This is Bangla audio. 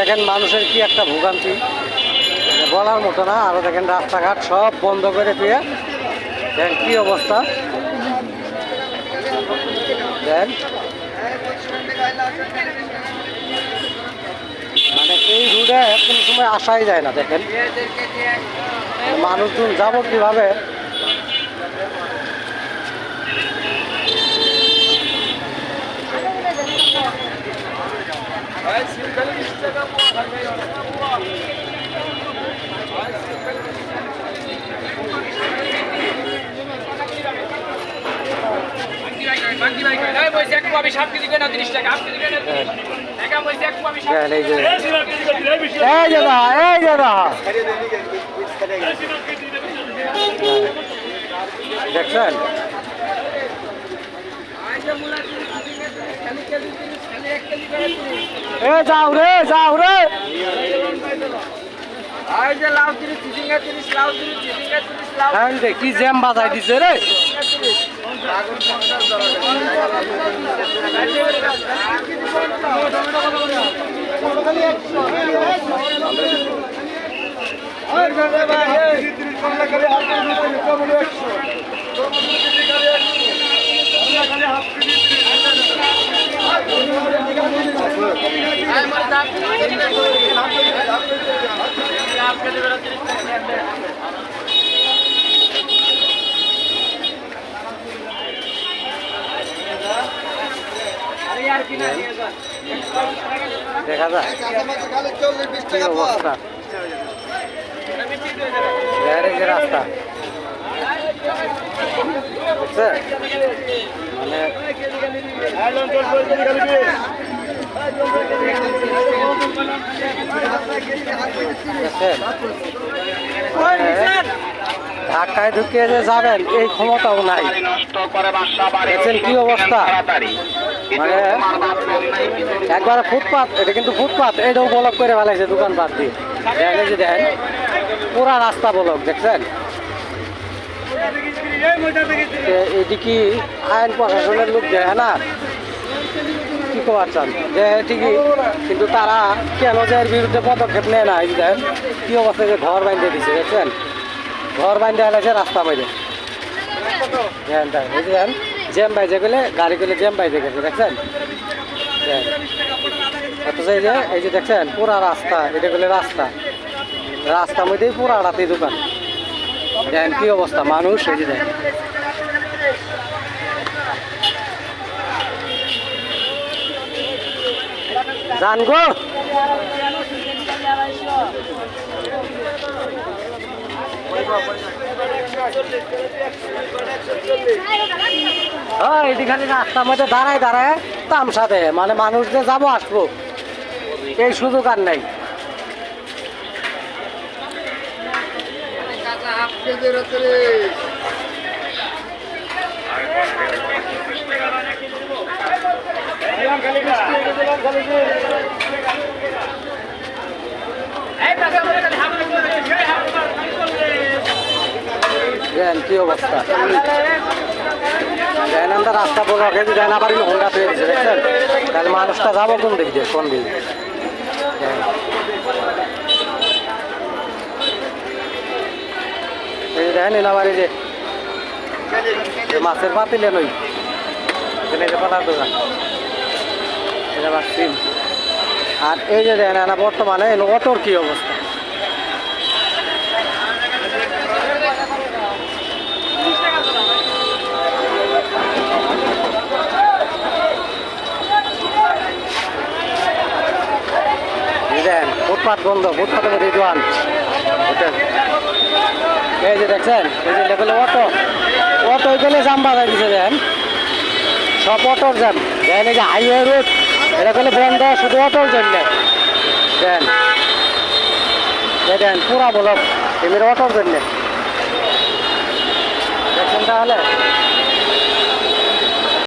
দেখেন মানুষের কি একটা ভোগান্তি বলার মতো না। আরো দেখেন রাস্তাঘাট সব বন্ধ করে দিয়ে দেখেন কি অবস্থা। দেখেন মানে এই রোডে কোনো সময় আসাই যায় না। দেখেন মানুষজন যাবো কিভাবে। দেখছেন যাও রে যাও রে কি জ্যাম বাজাই দিছে রে। দেখা যায় কি অবস্থা। যে রাস্তা মানে ঢাকায় ঢুকিয়ে যে যাবেন এই ক্ষমতাও নাই। দেখছেন কি অবস্থা। মানে একবার ফুটপাত, এটা কিন্তু ফুটপাত, এটাও ব্লক করে ফেলাইছে দোকানপাট দিয়ে। দেখেন যে দেখেন পুরা রাস্তা ব্লক। দেখছেন এদিকে আইন প্রশাসনের লোক দেখে না কি করার চান যে ঠিকই, কিন্তু তারা কেন যে এর বিরুদ্ধে পদক্ষেপ নেয় না। এই দেখেন কি অবস্থা, যে ঘর বাইন্ধে দিচ্ছে। দেখছেন ঘর বাইন্ধে এলাইছে রাস্তা বাইরে। দেখেন এই যে দেখেন জ্যাম বাইজে গেলে গাড়ি গেলে জ্যাম বাইজে গেছে। দেখছেন অথচ এই যে দেখছেন পুরা রাস্তা, এটা গেলে রাস্তা রাস্তার মধ্যেই পুরা রাতে দোকান। দেখেন কি অবস্থা মানুষ। এই যে দেখেন জান গো এদিকে রাস্তার মধ্যে দাঁড়ায় দাঁড়ায় তামসা দেয়। মানে মানুষ যে যাবো আসবো এই সুযোগ আর নাই। কি অবস্থা। রাস্তা বলা দেন আবার হোন্ডা পেয়ে দিচ্ছে। দেখছেন তাহলে মানুষটা যাবো কোন দিক দিয়ে, কোন দিক এই দেখেন আবার এই যে মাছের পাতিলে নই পালার দোকান। এটা আবার সিম। আর এই যে দেখেন না বর্তমানে অটোর কি অবস্থা। দেখেন ফুটপাত বন্ধ, ফুটপাতের মধ্যে দোকান। এই যে দেখছেন এই যে লেভেলে অটো অটো এখানে জাম বাজাই দিচ্ছে। দেখেন সব অটোর জ্যাম। দেখেন এই যে হাইওয়ে রোড, এটা করলে বন্ধ শুধু অটোর জন্য। দেখেন দেখেন পুরা ব্লক এমনি অটোর জন্য। দেখছেন তাহলে